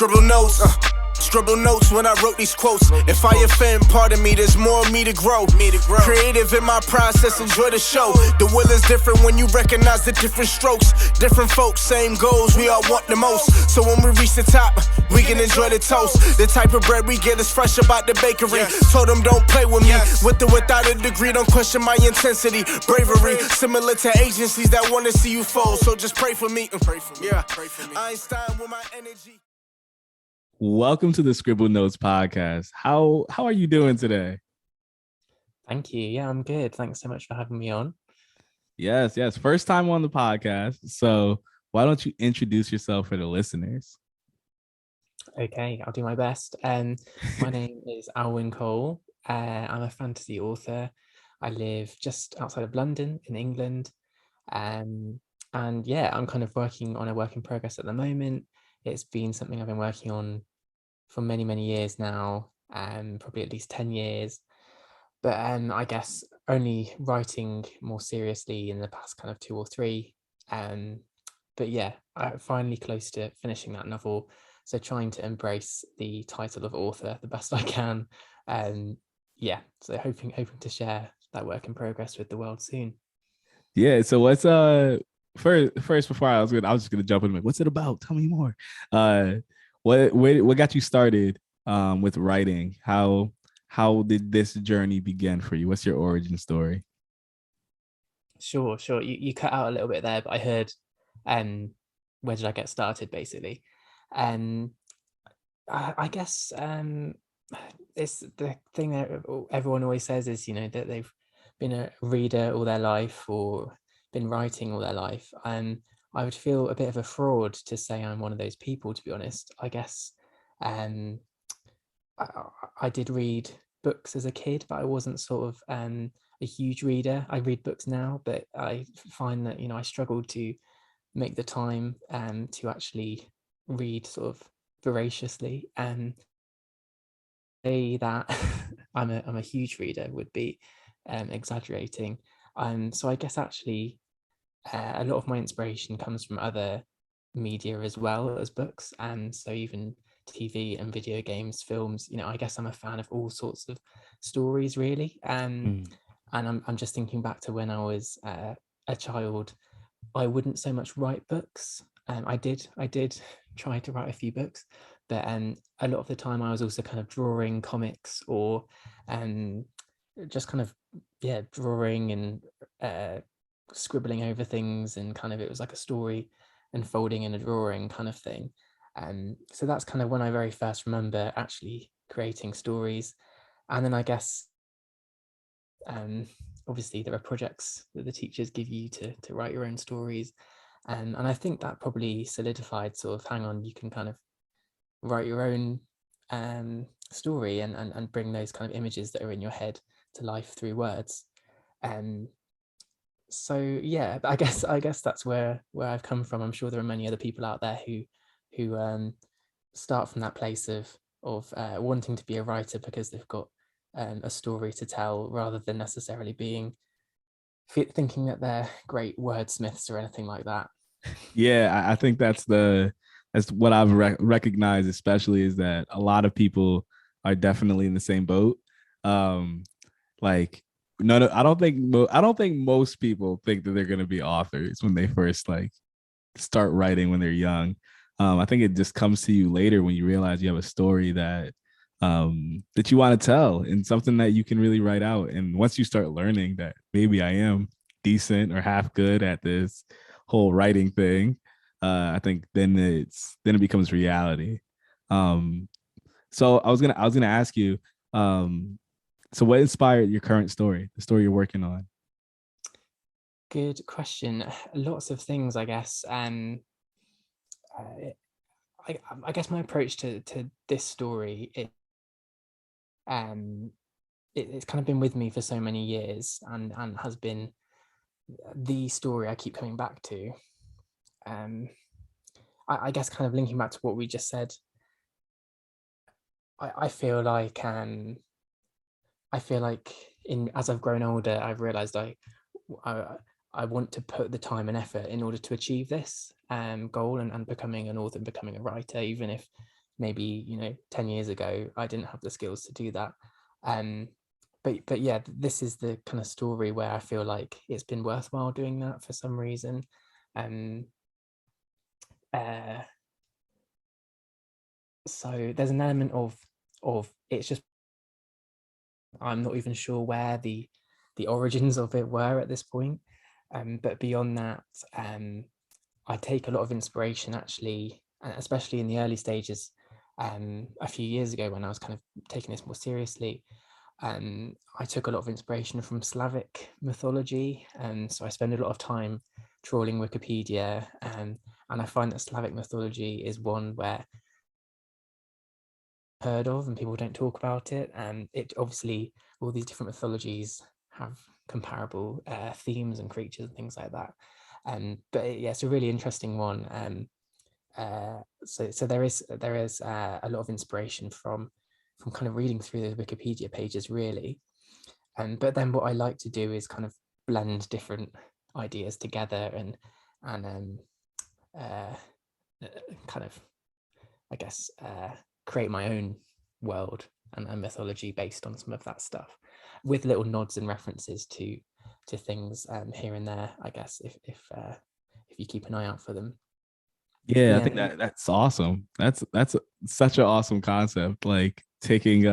Scribble notes when I wrote these quotes. If I offend, pardon me, there's more of me to grow. Creative in my process, enjoy the show. The will is different when you recognize the different strokes. Different folks, same goals, we all want the most. So when we reach the top, we can enjoy the toast. The type of bread we get is fresh about the bakery. Told them don't play with me, with or without a degree. Don't question my intensity, bravery. Similar to agencies that want to see you fold. So just pray for me. Einstein with my energy. Welcome to the Scribble Notes podcast. How are you doing today? Thank you. Yeah, I'm good. Thanks so much for having me on. Yes. First time on the podcast. So why don't you introduce yourself for the listeners? Okay, I'll do my best. My name is Alwyn Cole. I'm a fantasy author. I live just outside of London in England. And yeah, I'm kind of working on a work in progress at the moment. It's been something I've been working on for many, many years now, probably at least 10 years. But I guess only writing more seriously in the past kind of 2 or 3. But yeah, I'm finally close to finishing that novel. So trying to embrace the title of author the best I can. Yeah, so hoping to share that work in progress with the world soon. Yeah, so what's first before I was just gonna jump in. What's it about? Tell me more. What got you started with writing? How did this journey begin for you? What's your origin story? Sure. You cut out a little bit there, but I heard where did I get started basically? I guess it's the thing that everyone always says is, you know, that they've been a reader all their life or been writing all their life. I would feel a bit of a fraud to say I'm one of those people, to be honest. I guess I did read books as a kid, but I wasn't sort of a huge reader. I read books now, but I find that, you know, I struggled to make the time to actually read sort of voraciously. And say that I'm a huge reader would be exaggerating. So I guess actually a lot of my inspiration comes from other media as well as books, and so even TV and video games, films. You know, I guess I'm a fan of all sorts of stories, really. And I'm just thinking back to when I was a child. I wouldn't so much write books. I did try to write a few books, but a lot of the time I was also kind of drawing comics or just kind of drawing and scribbling over things, and kind of it was like a story unfolding in a drawing kind of thing. So that's kind of when I very first remember actually creating stories. And then I guess obviously there are projects that the teachers give you to write your own stories, and I think that probably solidified sort of, hang on, you can kind of write your own story and bring those kind of images that are in your head to life through words. So yeah, I guess that's where I've come from. I'm sure there are many other people out there who start from that place of wanting to be a writer because they've got a story to tell, rather than necessarily thinking that they're great wordsmiths or anything like that. Yeah, I think that's what I've recognized, especially, is that a lot of people are definitely in the same boat. Like, no, I don't think most people think that they're going to be authors when they first start writing when they're young. I think it just comes to you later when you realize you have a story that you want to tell, and something that you can really write out. And once you start learning that maybe I am decent or half good at this whole writing thing, I think then it becomes reality. So I was gonna ask you, so what inspired your current story, the story you're working on? Good question. Lots of things, I guess. I guess my approach to this story, it's kind of been with me for so many years, and has been the story I keep coming back to. I guess kind of linking back to what we just said, I feel like as I've grown older, I've realized I want to put the time and effort in order to achieve this goal, and becoming an author and becoming a writer, even if maybe, you know, 10 years ago, I didn't have the skills to do that. But yeah, this is the kind of story where I feel like it's been worthwhile doing that for some reason. So there's an element of it's just, I'm not even sure where the origins of it were at this point. But beyond that, I take a lot of inspiration actually, especially in the early stages. A few years ago when I was kind of taking this more seriously, I took a lot of inspiration from Slavic mythology, and so I spend a lot of time trawling Wikipedia, and I find that Slavic mythology is one where heard of and people don't talk about it, and it obviously, all these different mythologies have comparable themes and creatures and things like that. But yeah, it's a really interesting one. So there is a lot of inspiration from kind of reading through those Wikipedia pages, really. But then what I like to do is kind of blend different ideas together and kind of, I guess, create my own world and mythology based on some of that stuff, with little nods and references to things here and there, I guess, if you keep an eye out for them. Yeah, I think that's awesome. That's such an awesome concept. Like taking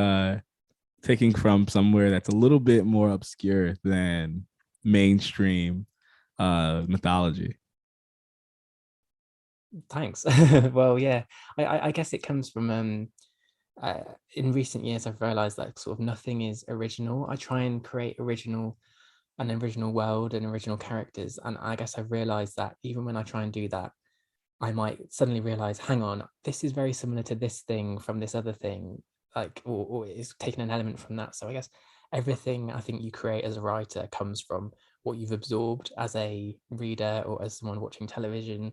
from somewhere that's a little bit more obscure than mainstream mythology. Thanks. Well, yeah, I guess it comes from in recent years I've realized that sort of nothing is original. I try and create an original world and original characters, and I guess I've realized that even when I try and do that, I might suddenly realize, hang on, this is very similar to this thing from this other thing, like, or it's taking an element from that. So I guess everything I think you create as a writer comes from what you've absorbed as a reader or as someone watching television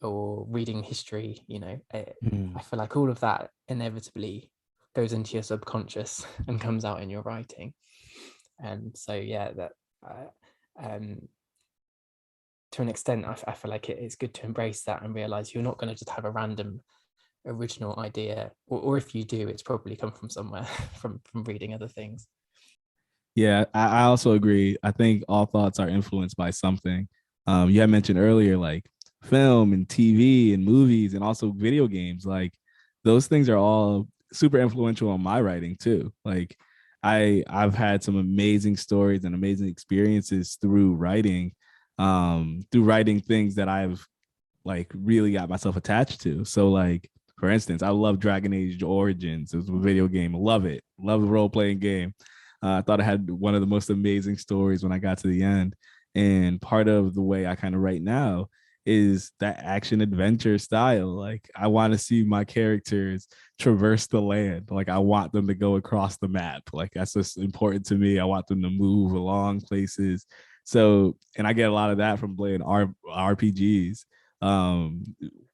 or reading history. You know, I feel like all of that inevitably goes into your subconscious and comes out in your writing. And so yeah, that to an extent, I feel like it's good to embrace that and realize you're not going to just have a random original idea, or if you do, it's probably come from somewhere, from reading other things. Yeah, I also agree. I think all thoughts are influenced by something. You had mentioned earlier, like film and TV and movies and also video games. Like those things are all super influential on my writing too. Like I've had some amazing stories and amazing experiences through writing things that I've like really got myself attached to. So like, for instance, I love Dragon Age Origins. It was a video game. Love it. Love the role-playing game. I thought it had one of the most amazing stories when I got to the end. And part of the way I kind of write now is that action adventure style. Like I want to see my characters traverse the land. Like I want them to go across the map. Like that's just important to me. I want them to move along places. So, and I get a lot of that from playing RPGs,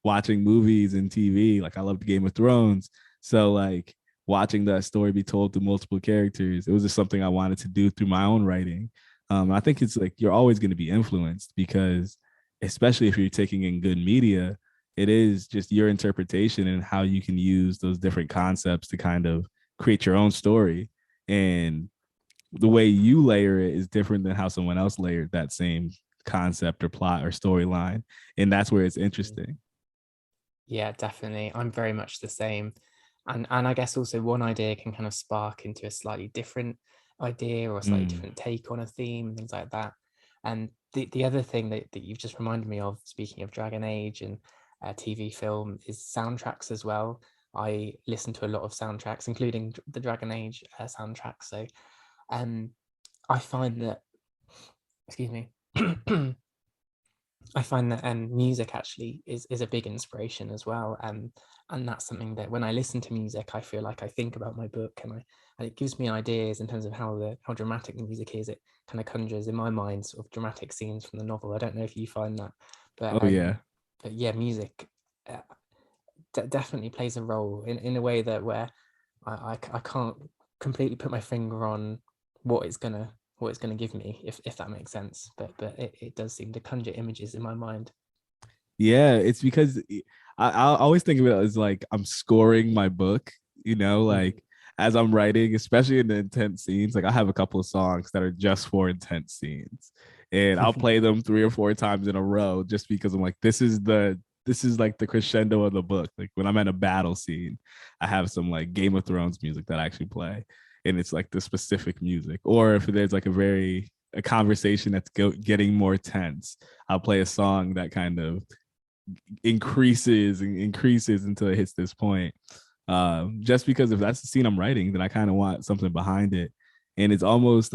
watching movies and TV. Like I love Game of Thrones. So like watching that story be told through multiple characters, it was just something I wanted to do through my own writing. I think it's like you're always going to be influenced because, especially if you're taking in good media, it is just your interpretation and how you can use those different concepts to kind of create your own story. And the way you layer it is different than how someone else layered that same concept or plot or storyline. And that's where it's interesting. Yeah, definitely. I'm very much the same. And I guess also one idea can kind of spark into a slightly different idea or a slightly different take on a theme and things like that. And the other thing that you've just reminded me of, speaking of Dragon Age and TV film, is soundtracks as well. I listen to a lot of soundtracks, including the Dragon Age soundtrack. So I find that, excuse me, I find that music actually is a big inspiration as well. And that's something that when I listen to music, I feel like I think about my book, and it gives me ideas in terms of how dramatic the music is. It kind of conjures in my mind sort of dramatic scenes from the novel. I don't know if you find that, but but yeah, music definitely plays a role in a way that where I can't completely put my finger on what it's gonna give me, if that makes sense, but it does seem to conjure images in my mind. Yeah, it's because I always think of it as like I'm scoring my book, like as I'm writing, especially in the intense scenes. Like I have a couple of songs that are just for intense scenes, and I'll play them 3 or 4 times in a row just because I'm like, this is like the crescendo of the book. Like when I'm at a battle scene, I have some like Game of Thrones music that I actually play, and it's like the specific music. Or if there's like a conversation that's getting more tense, I'll play a song that kind of increases and increases until it hits this point. Just because if that's the scene I'm writing, then I kind of want something behind it. And it's almost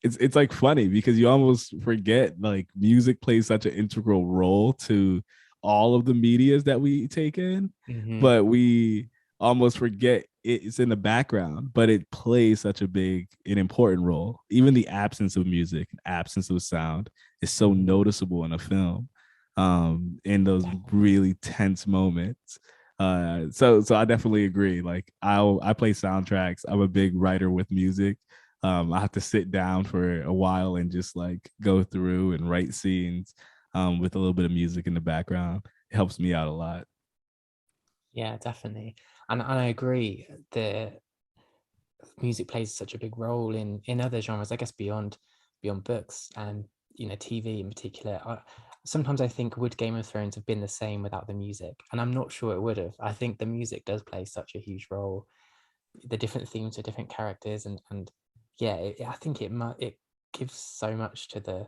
it's like funny because you almost forget like music plays such an integral role to all of the medias that we take in, but we almost forget it's in the background, but it plays such a big and important role. Even the absence of music, absence of sound is so noticeable in a film, in those really tense moments. So I definitely agree. Like I play soundtracks. I'm a big writer with music. I have to sit down for a while and just like go through and write scenes with a little bit of music in the background. It helps me out a lot. Yeah, definitely. And I agree. The music plays such a big role in other genres, I guess beyond books and TV in particular. Sometimes I think, would Game of Thrones have been the same without the music? And I'm not sure it would have. I think the music does play such a huge role. The different themes for different characters, and yeah, I think it gives so much to the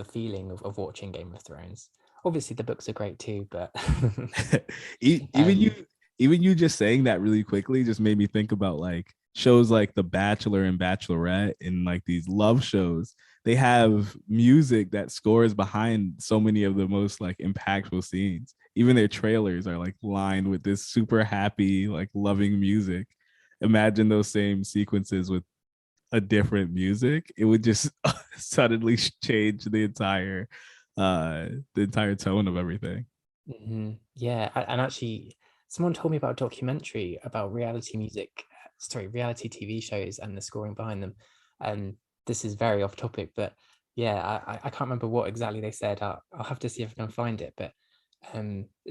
feeling of watching Game of Thrones. Obviously, the books are great too, but even you just saying that really quickly just made me think about like shows like The Bachelor and Bachelorette and like these love shows. They have music that scores behind so many of the most like impactful scenes. Even their trailers are like lined with this super happy, like loving music. Imagine those same sequences with a different music. It would just suddenly change the entire tone of everything. Yeah, and actually, someone told me about a documentary about reality TV shows and the scoring behind them. And this is very off topic, but yeah, I can't remember what exactly they said. I'll have to see if I can find it. But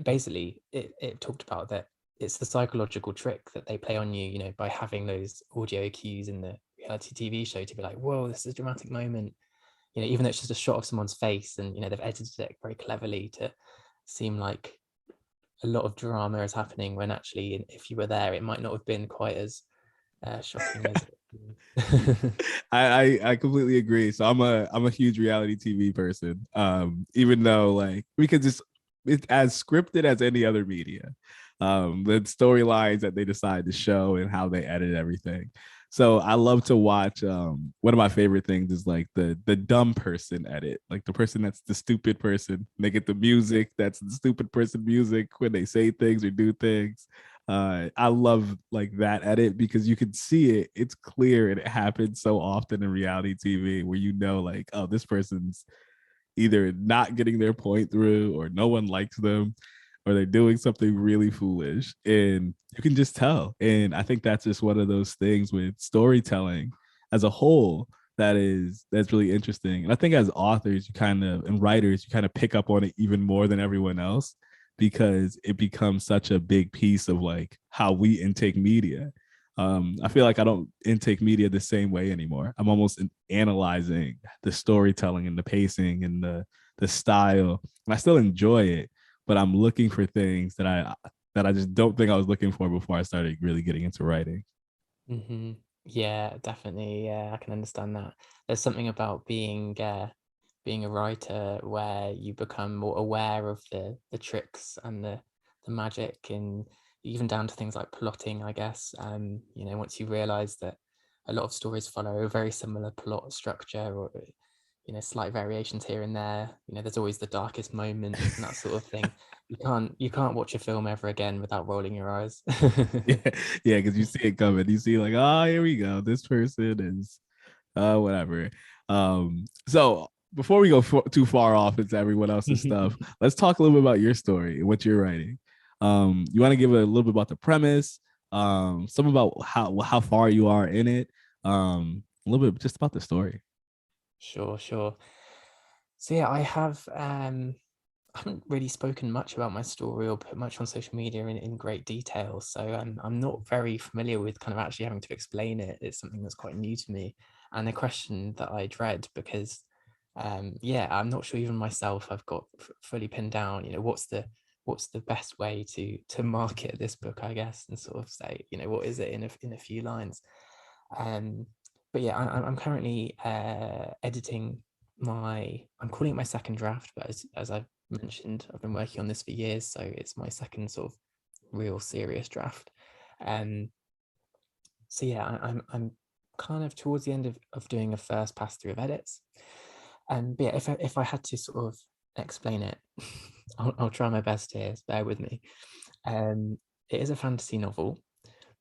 basically, it talked about that it's the psychological trick that they play on you, by having those audio cues in the reality TV show to be like, whoa, this is a dramatic moment. Even though it's just a shot of someone's face, and they've edited it very cleverly to seem like a lot of drama is happening, when actually, if you were there, it might not have been quite as shocking as I completely agree. So I'm a huge reality TV person. Even though like it's as scripted as any other media. The storylines that they decide to show and how they edit everything. So I love to watch. One of my favorite things is like the dumb person edit, like the person that's the stupid person. They get the music that's the stupid person music when they say things or do things. I love like that edit because you can see it. It's clear, and it happens so often in reality TV where like, oh, this person's either not getting their point through, or no one likes them, or they're doing something really foolish, and you can just tell. And I think that's just one of those things with storytelling as a whole that's really interesting. And I think as authors and writers, you kind of pick up on it even more than everyone else, because it becomes such a big piece of like how we intake media. I feel like I don't intake media the same way anymore. I'm almost analyzing the storytelling and the pacing and the style, and I still enjoy it, but I'm looking for things that I just don't think I was looking for before I started really getting into writing. Yeah, definitely. Yeah, I can understand that. There's something about being a writer where you become more aware of the tricks and the magic, and even down to things like plotting, I guess. Once you realize that a lot of stories follow a very similar plot structure, or slight variations here and there. There's always the darkest moment and that sort of thing. You can't watch a film ever again without rolling your eyes. Yeah, because you see it coming. You see like, oh, here we go. This person is whatever. So before we go too far off into everyone else's stuff, let's talk a little bit about your story and what you're writing. You want to give a little bit about the premise, some about how far you are in it, a little bit just about the story. Sure. So yeah, I have haven't really spoken much about my story or put much on social media in great detail. So I'm not very familiar with kind of actually having to explain it. It's something that's quite new to me, and a question that I dread because, yeah, I'm not sure even myself I've got fully pinned down, what's the best way to market this book, I guess, and sort of say, what is it in a few lines. But yeah, I'm currently editing I'm calling it my second draft, but as I've mentioned, I've been working on this for years, so it's my second sort of real serious draft. So yeah, I'm kind of towards the end of doing a first pass through of edits. But yeah, if I had to sort of explain it, I'll try my best here. Bear with me. It is a fantasy novel,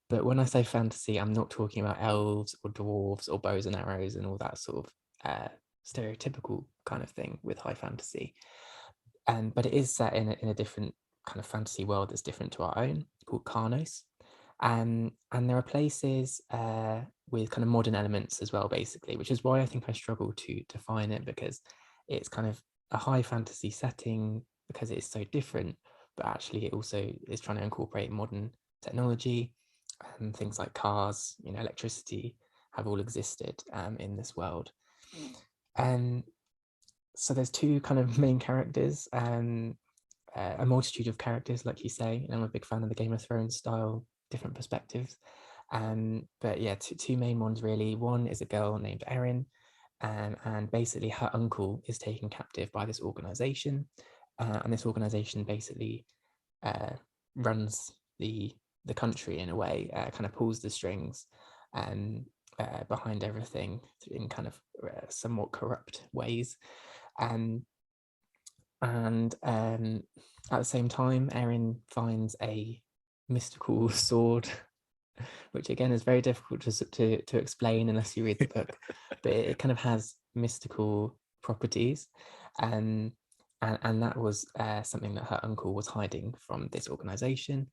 but when I say fantasy, I'm not talking about elves or dwarves or bows and arrows and all that sort of stereotypical kind of thing with high fantasy. But it is set in a different kind of fantasy world that's different to our own, called Karnos. And there are places with kind of modern elements as well, basically, which is why I think I struggle to define it, because it's kind of a high fantasy setting because it's so different, but actually it also is trying to incorporate modern technology, and things like cars, electricity have all existed in this world. And so there's two kind of main characters, and a multitude of characters, like you say. And I'm a big fan of the Game of Thrones style, different perspectives. But yeah, two main ones really. One is a girl named Erin, and basically her uncle is taken captive by this organization, and this organization basically runs the country in a way, kind of pulls the strings behind everything in kind of somewhat corrupt ways. And at the same time, Erin finds a mystical sword, which again is very difficult to explain unless you read the book, but it kind of has mystical properties. And that was something that her uncle was hiding from this organization.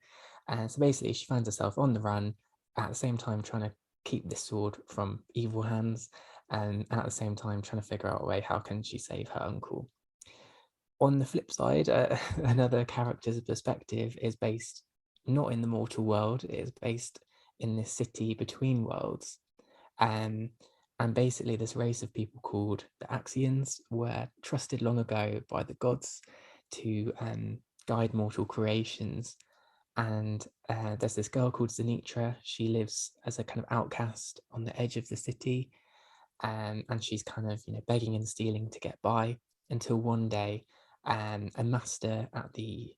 And so basically she finds herself on the run, at the same time trying to keep this sword from evil hands, and at the same time trying to figure out a way how can she save her uncle. On the flip side, another character's perspective is based not in the mortal world, it is based in this city between worlds. And basically this race of people called the Axians were trusted long ago by the gods to guide mortal creations. And there's this girl called Zenitra. She lives as a kind of outcast on the edge of the city, and she's kind of begging and stealing to get by, until one day a master at the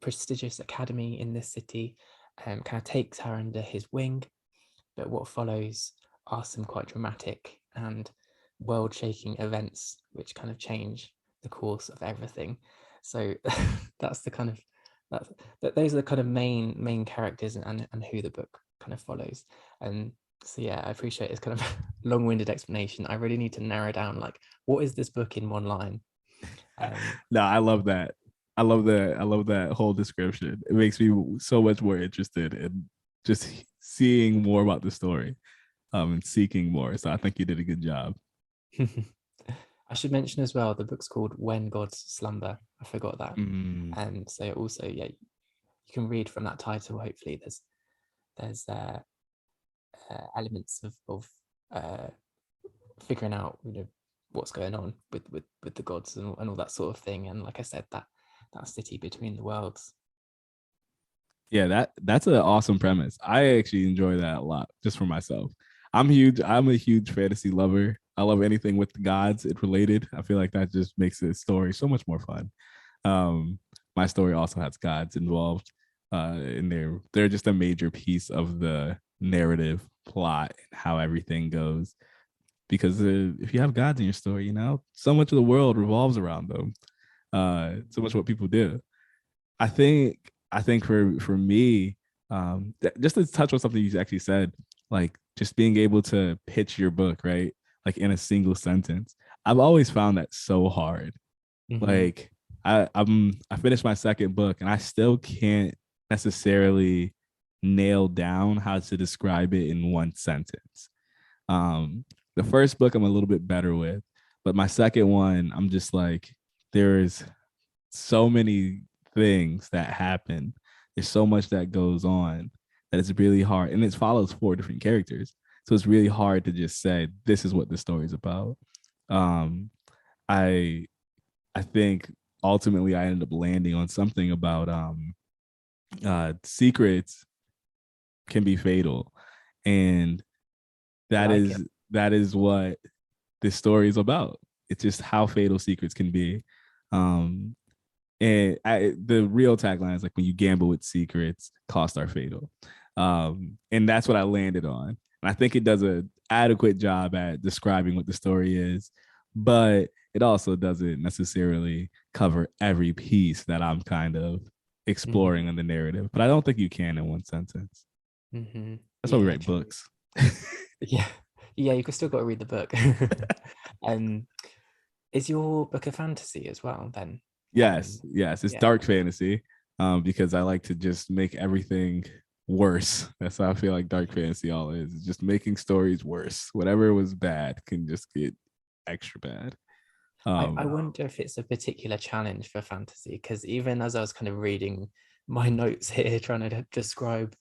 prestigious academy in this city kind of takes her under his wing. But what follows are some quite dramatic and world-shaking events which kind of change the course of everything. So that's the kind of those are the kind of main characters and who the book kind of follows. And so yeah, I appreciate it's kind of long-winded explanation. I really need to narrow down, like, what is this book in one line? No, I love that. I love that whole description. It makes me so much more interested in just seeing more about the story, and seeking more. So I think you did a good job. I should mention as well, the book's called When Gods Slumber. I forgot that. And so also, yeah, you can read from that title. Hopefully there's elements of figuring out what's going on with the gods and all that sort of thing. And like I said, that city between the worlds. Yeah, that's an awesome premise. I actually enjoy that a lot, just for myself. I'm a huge fantasy lover. I love anything with the gods it related. I feel like that just makes the story so much more fun. My story also has gods involved in there. They're just a major piece of the narrative plot and how everything goes. Because if you have gods in your story, so much of the world revolves around them. So much what people do. I think for me, just to touch on something you actually said, like just being able to pitch your book, right? Like in a single sentence. I've always found that so hard. Mm-hmm. Like I finished my second book and I still can't necessarily nail down how to describe it in one sentence. The first book I'm a little bit better with, but my second one, I'm just like, there's so many things that happen. There's so much that goes on that it's really hard, and it follows 4 different characters, so it's really hard to just say this is what the story's about. um I think ultimately I ended up landing on something about secrets can be fatal, and that Like is it. that is what this story is about. It's just how fatal secrets can be. um the real tagline is like, when you gamble with secrets, costs are fatal. And that's what I landed on. And I think it does an adequate job at describing what the story is, but it also doesn't necessarily cover every piece that I'm kind of exploring Mm-hmm. in the narrative. But I don't think you can in one sentence. Mm-hmm. That's why we Yeah, write true. books. Yeah, yeah, you've still got to read the book. um is your book a fantasy as well then? Yes, yes, it's Yeah. dark fantasy, because I like to just make everything worse. That's how I feel like dark fantasy all is. It's just making stories worse. Whatever was bad can just get extra bad. I Um, wonder if it's a particular challenge for fantasy, because even as I was kind of reading my notes here, trying to describe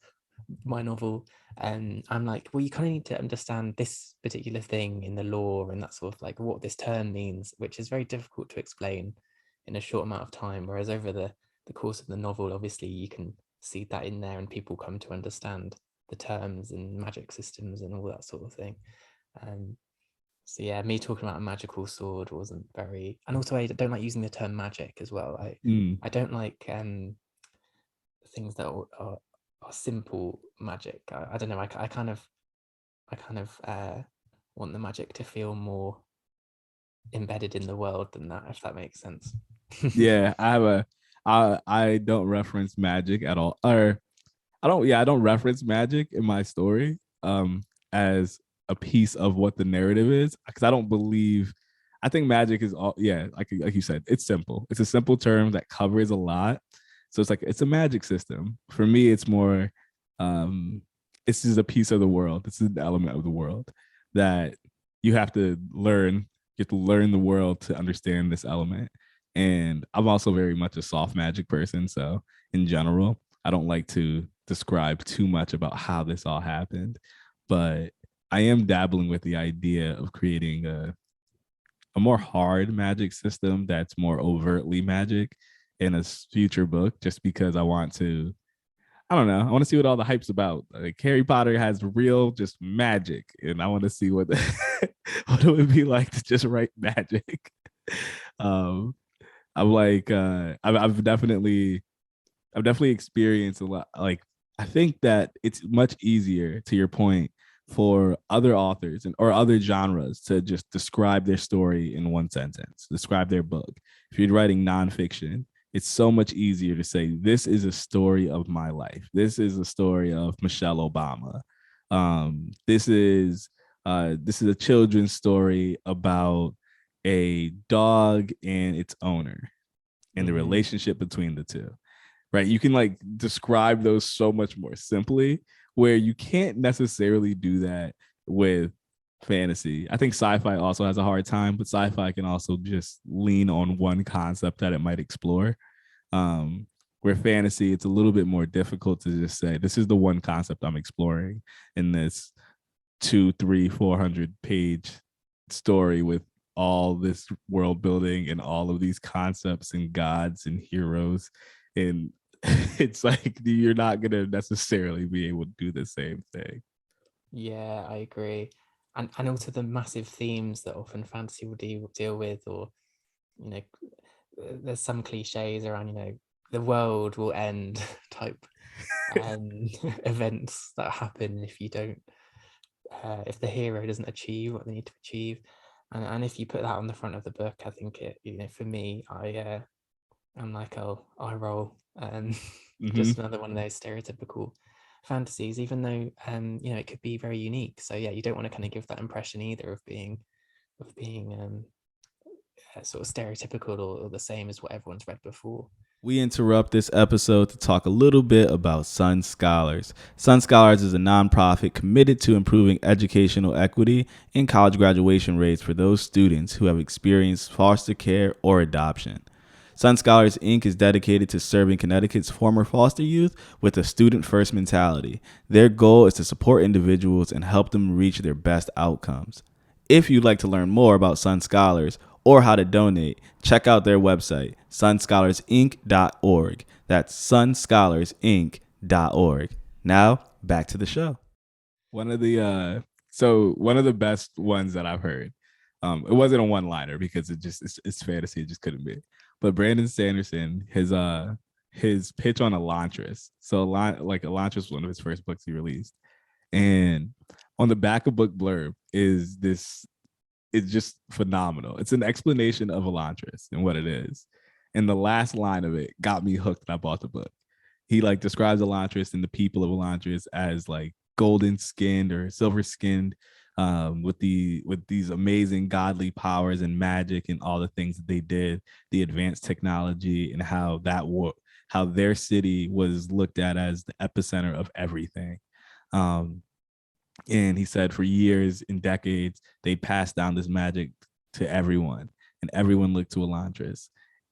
my novel, I'm like, well, you kind of need to understand this particular thing in the lore and that sort of like what this term means, which is very difficult to explain in a short amount of time. Whereas over the course of the novel, obviously, you can see that in there and people come to understand the terms and magic systems and all that sort of thing. Um, so yeah, me talking about a magical sword wasn't very, and also I don't like using the term magic as well. mm, I don't like things that are simple magic. I don't know. I kind of want the magic to feel more embedded in the world than that, if that makes sense. yeah, I don't reference magic at all, or I don't reference magic in my story as a piece of what the narrative is, because I don't believe. I think magic is all, yeah, like you said, it's simple. It's a simple term that covers a lot. So it's like it's a magic system. For me, it's more this is a piece of the world. This is an element of the world that you have to learn. You have to learn the world to understand this element. And I'm also very much a soft magic person. So in general, I don't like to describe too much about how this all happened, but I am dabbling with the idea of creating a more hard magic system that's more overtly magic in a future book, just because I want to. I don't know. I want to see what all the hype's about. Like Harry Potter has real just magic, and I want to see what what it would be like to just write magic. Um, I'm like, I've definitely experienced a lot. Like, I think that it's much easier, to your point, for other authors and or other genres to just describe their story in one sentence, describe their book. If you're writing nonfiction, it's so much easier to say, this is a story of my life. This is a story of Michelle Obama. This is a children's story about a dog and its owner and the Mm-hmm. relationship between the two, right? You can like describe those so much more simply, where you can't necessarily do that with fantasy. I think sci-fi also has a hard time, but sci-fi can also just lean on one concept that it might explore. um where fantasy, it's a little bit more difficult to just say, this is the one concept I'm exploring in this 200, 300, 400 page story with all this world building and all of these concepts and gods and heroes. And it's like you're not going to necessarily be able to do the same thing. Yeah, I agree. And also the massive themes that often fantasy will deal with, or you know, there's some cliches around, the world will end type events that happen if you don't, if the hero doesn't achieve what they need to achieve. And if you put that on the front of the book, I think it, for me, I'm like, oh, I roll. Just Mm-hmm. another one of those stereotypical fantasies, even though it could be very unique. So yeah, you don't want to kind of give that impression either of being sort of stereotypical, or the same as what everyone's read before. We interrupt this episode to talk a little bit about Sun Scholars. Sun Scholars is a nonprofit committed to improving educational equity and college graduation rates for those students who have experienced foster care or adoption. Sun Scholars Inc. is dedicated to serving Connecticut's former foster youth with a student-first mentality. Their goal is to support individuals and help them reach their best outcomes. If you'd like to learn more about Sun Scholars or how to donate, check out their website, sunscholarinc.org. That's sunscholarinc.org. Now, back to the show. One of the best ones that I've heard. It wasn't a one-liner because it's fantasy. It just couldn't be. But Brandon Sanderson, his pitch on Elantris. So Elantris was one of his first books he released, and on the back of book blurb is this. It's just phenomenal. It's an explanation of Elantris and what it is, and the last line of it got me hooked, and I bought the book. He describes Elantris and the people of Elantris as golden skinned or silver skinned. With these amazing godly powers and magic and all the things that they did, the advanced technology, and how their city was looked at as the epicenter of everything. And he said for years and decades, they passed down this magic to everyone, and everyone looked to Elantris.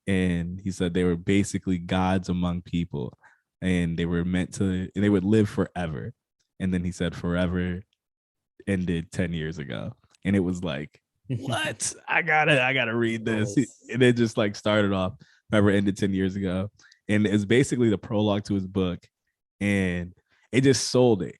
And he said they were basically gods among people, and they were they would live forever. And then he said forever ended 10 years ago, and it was like, what? I gotta read this. And it just started off forever ended 10 years ago, and it's basically the prologue to his book, and it just sold the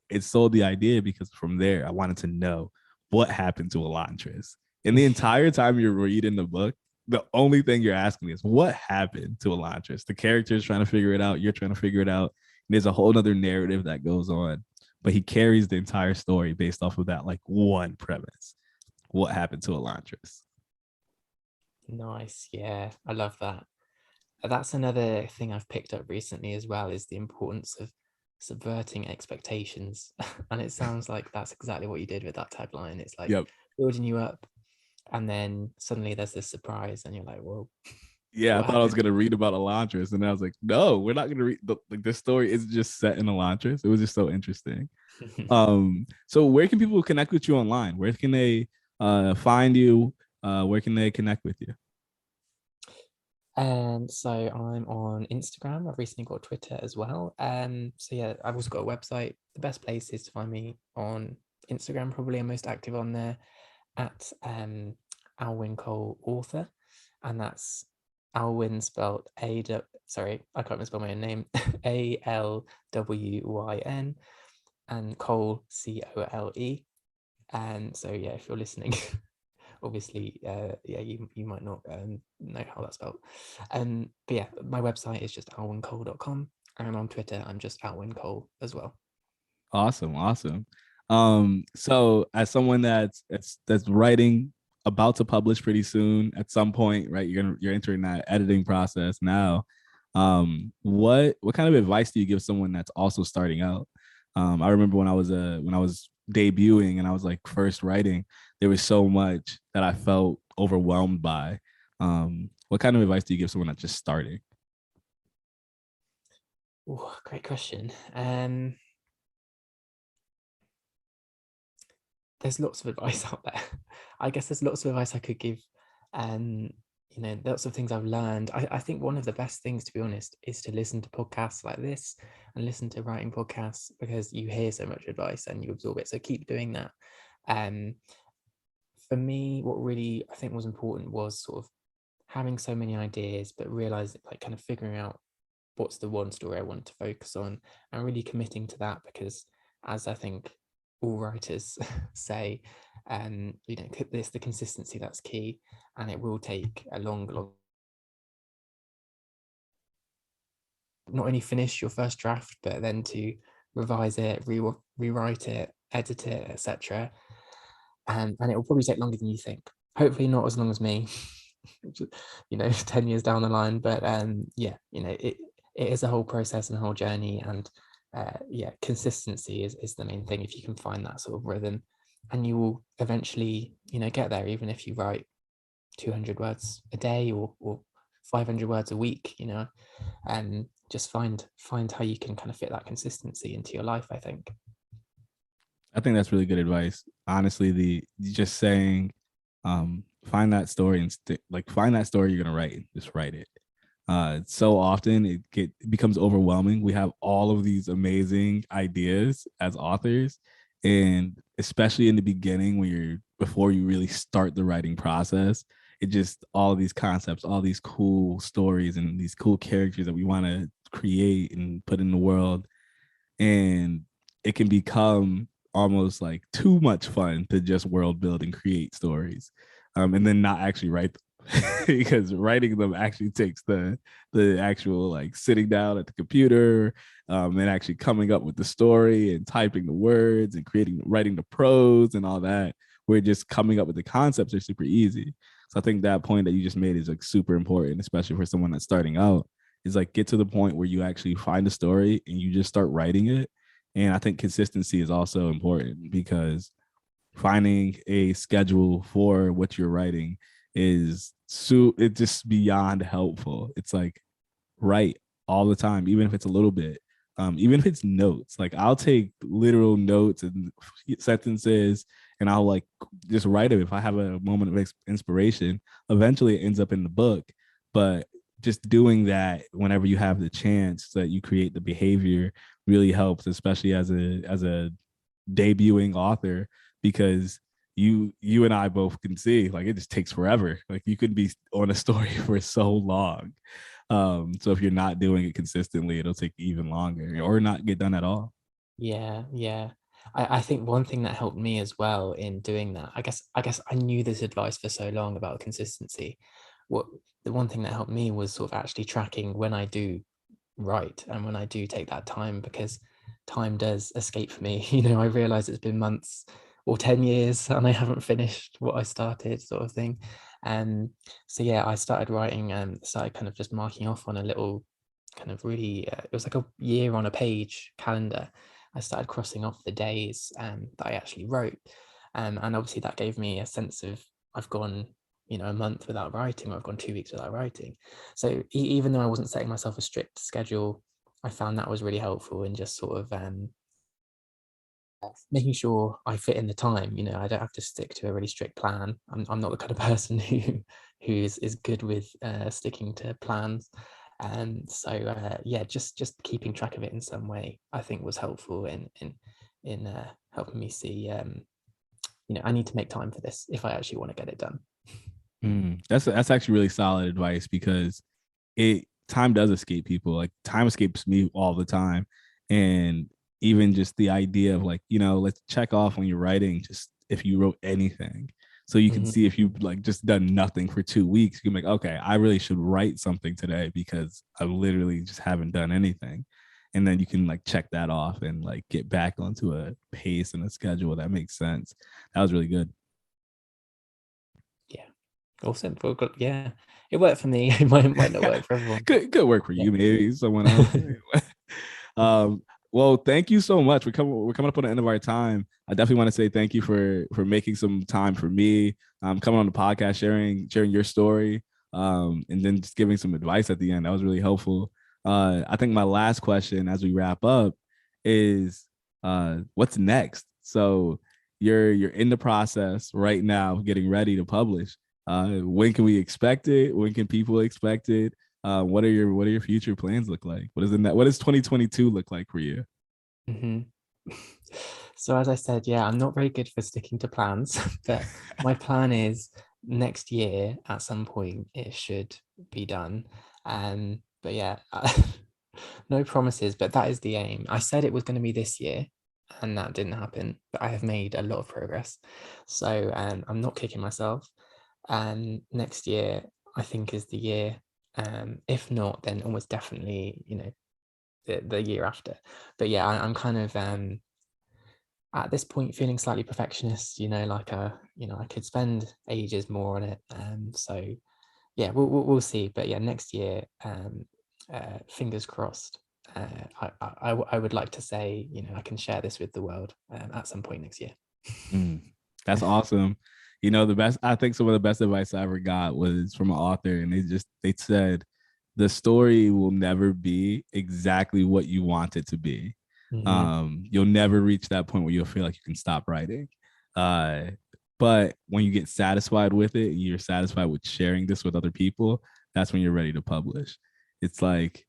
idea, because from there I wanted to know what happened to Elantris. And the entire time you're reading the book, the only thing you're asking is what happened to Elantris. The character is trying to figure it out, you're trying to figure it out, and there's a whole other narrative that goes on. But he carries the entire story based off of that one premise. What happened to Elantris? Nice. Yeah, I love that. That's another thing I've picked up recently as well, is the importance of subverting expectations. And it sounds like that's exactly what you did with that tagline. It's building you up, and then suddenly there's this surprise, and you're like, whoa. Yeah, I thought I was going to read about Elantris, and I was like, no, we're not going to read. This story is just set in Elantris. It was just so interesting. So where can people connect with you online? Where can they find you? Where can they connect with you? So I'm on Instagram. I've recently got Twitter as well. So yeah, I've also got a website. The best place is to find me on Instagram. Probably I'm most active on there at Alwyn Cole author, and that's Alwyn spelled I can't misspell my own name. ALWYN, and Cole COLE. And so yeah, if you're listening, obviously you might not know how that's spelled. But yeah, my website is just alwyncole.com, and on Twitter I'm just Alwyn Cole as well. Awesome. So as someone that's writing, about to publish pretty soon at some point, right? You're entering that editing process now. What kind of advice do you give someone that's also starting out? I remember when I was debuting and I was first writing, there was so much that I felt overwhelmed by. What kind of advice do you give someone that's just starting? Oh, great question. There's lots of advice out there. I guess there's lots of advice I could give, lots of things I've learned. I think one of the best things, to be honest, is to listen to podcasts like this and listen to writing podcasts, because you hear so much advice and you absorb it. So keep doing that. For me, what really I think was important was sort of having so many ideas, but realizing, kind of figuring out what's the one story I want to focus on, and really committing to that, because as I think all writers say, it's the consistency that's key, and it will take a long not only finish your first draft, but then to revise it, rewrite it, edit it, etc. And it will probably take longer than you think. Hopefully not as long as me, 10 years down the line, but it is a whole process and a whole journey, and consistency is the main thing. If you can find that sort of rhythm, and you will eventually get there, even if you write 200 words a day or 500 words a week, and just find how you can kind of fit that consistency into your life. I think that's really good advice. Honestly, just saying, find that story and find that story you're gonna write, just write it. So often it becomes overwhelming. We have all of these amazing ideas as authors, and especially in the beginning when you're before you really start the writing process, it just all of these concepts, all these cool stories and these cool characters that we want to create and put in the world, and it can become almost like too much fun to just world build and create stories, and then not actually write them. Because writing them actually takes the actual like sitting down at the computer, and actually coming up with the story and typing the words and writing the prose and all that. Where just coming up with the concepts are super easy. So I think that point that you just made is like super important, especially for someone that's starting out, is like get to the point where you actually find a story and you just start writing it. And I think consistency is also important, because finding a schedule for what you're writing is it's just beyond helpful. It's like write all the time, even if it's a little bit, even if it's notes. Like I'll take literal notes and sentences, and I'll like just write it if I have a moment of inspiration. Eventually, it ends up in the book, but just doing that whenever you have the chance, so that you create the behavior, really helps, especially as a debuting author, because you and I both can see like it just takes forever. Like you could be on a story for so long. So if you're not doing it consistently, it'll take even longer or not get done at all. Yeah. I think one thing that helped me as well in doing that, I guess I knew this advice for so long about consistency. What the one thing that helped me was sort of actually tracking when I do write and when I do take that time, because time does escape for me. I realize it's been months or 10 years and I haven't finished what I started, sort of thing. So yeah, I started writing and started kind of just marking off on a little kind of really, it was like a year on a page calendar. I started crossing off the days that I actually wrote. And obviously that gave me a sense of, I've gone, a month without writing, or I've gone 2 weeks without writing. So even though I wasn't setting myself a strict schedule, I found that was really helpful in just sort of making sure I fit in the time. I don't have to stick to a really strict plan. I'm not the kind of person who is good with sticking to plans. So yeah, just keeping track of it in some way, I think, was helpful in helping me see. I need to make time for this if I actually want to get it done. That's actually really solid advice, because time does escape people. Like time escapes me all the time, and even just the idea of like, let's check off when you're writing, just if you wrote anything, so you can see if you like just done nothing for 2 weeks, you can be like, okay, I really should write something today because I literally just haven't done anything. And then you can like check that off and like get back onto a pace and a schedule that makes sense. That was really good. Yeah, awesome. Well, yeah, it worked for me. It might not work for everyone. Good work for you, maybe someone else. Well, thank you so much. We're coming up on the end of our time. I definitely want to say thank you for making some time for me, coming on the podcast, sharing your story, and then just giving some advice at the end. That was really helpful. I think my last question as we wrap up is, what's next? So you're in the process right now, getting ready to publish. When can we expect it? When can people expect it? What are your future plans look like? What does 2022 look like for you? So as I said, yeah, I'm not very good for sticking to plans, but my plan is next year at some point it should be done. But yeah, no promises, but that is the aim. I said it was going to be this year, and that didn't happen, but I have made a lot of progress. So I'm not kicking myself. And next year, I think, is the year. If not, then almost definitely, the year after. But yeah, I'm kind of at this point feeling slightly perfectionist. Like I could spend ages more on it. So yeah, we'll see. But yeah, next year, fingers crossed. I would like to say, I can share this with the world at some point next year. That's awesome. I think some of the best advice I ever got was from an author, and they said the story will never be exactly what you want it to be. You'll never reach that point where you'll feel like you can stop writing. But when you get satisfied with it, you're satisfied with sharing this with other people, that's when you're ready to publish. it's like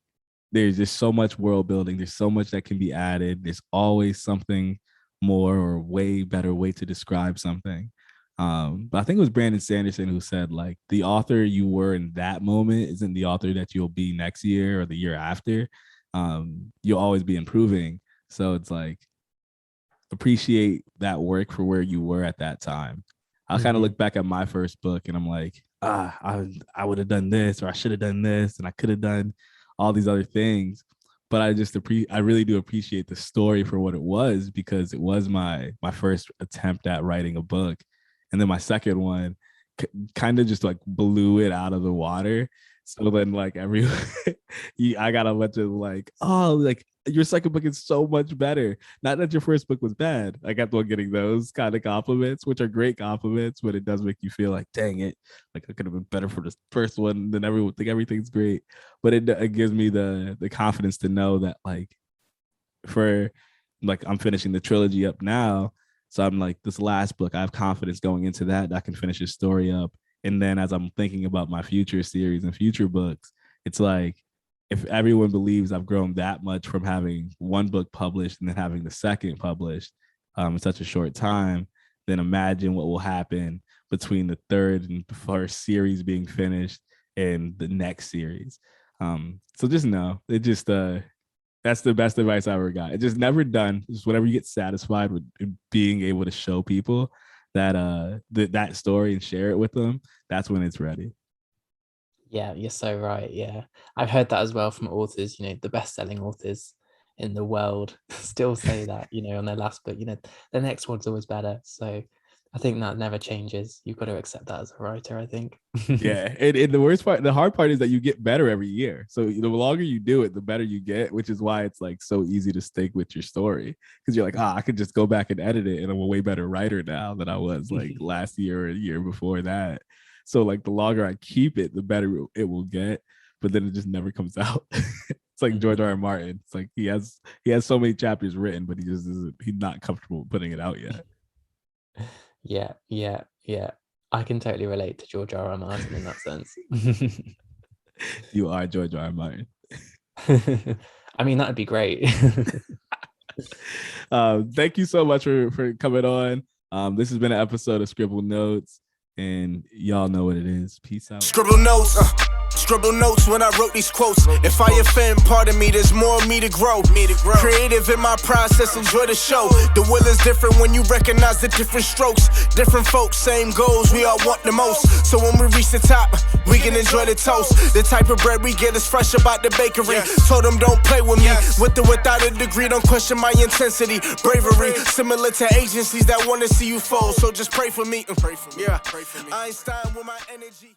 there's just so much world building. There's so much that can be added. There's always something more or way better way to describe something. But I think it was Brandon Sanderson who said, like, the author you were in that moment isn't the author that you'll be next year or the year after. You'll always be improving. So it's like, appreciate that work for where you were at that time. I'll kind of look back at my first book and I'm like, I would have done this, or I should have done this, and I could have done all these other things. But I really do appreciate the story for what it was, because it was my first attempt at writing a book. And then my second one kind of just like blew it out of the water. So then like I got a bunch of like, oh, like your second book is so much better. Not that your first book was bad. I got one getting those kind of compliments, which are great compliments, but it does make you feel like, dang it, like I could have been better for this first one. Then everyone think everything's great. But it gives me the confidence to know that like I'm finishing the trilogy up now. So I'm like, this last book, I have confidence going into that I can finish this story up. And then as I'm thinking about my future series and future books, it's like, if everyone believes I've grown that much from having one book published and then having the second published in such a short time, then imagine what will happen between the third and first series being finished and the next series. So just know, that's the best advice I ever got. It's just never done. Just whenever you get satisfied with being able to show people that that story and share it with them, that's when it's ready. Yeah, you're so right. Yeah, I've heard that as well from authors. The best-selling authors in the world still say that. On their last book, the next one's always better. So I think that never changes. You've got to accept that as a writer, I think. Yeah, and the hard part is that you get better every year. So the longer you do it, the better you get, which is why it's like so easy to stick with your story, because you're like, I could just go back and edit it, and I'm a way better writer now than I was like last year or a year before that. So like the longer I keep it, the better it will get, but then it just never comes out. It's like George R.R. Martin. It's like he has so many chapters written, but he's not comfortable putting it out yet. Yeah. I can totally relate to George R.R. Martin in that sense. You are George R.R. Martin. I mean, that'd be great. Thank you so much for coming on. This has been an episode of Scribble Notes, and y'all know what it is. Peace out. Scribble notes when I wrote these quotes. If I offend, pardon me, there's more of me to grow. Creative in my process, enjoy the show. The will is different when you recognize the different strokes. Different folks, same goals, we all want the most. So when we reach the top, we can enjoy the toast. The type of bread we get is fresh about the bakery. Told them don't play with me, with or without a degree, don't question my intensity. Bravery, similar to agencies that want to see you fall. So just pray for me. Yeah, Einstein with my energy.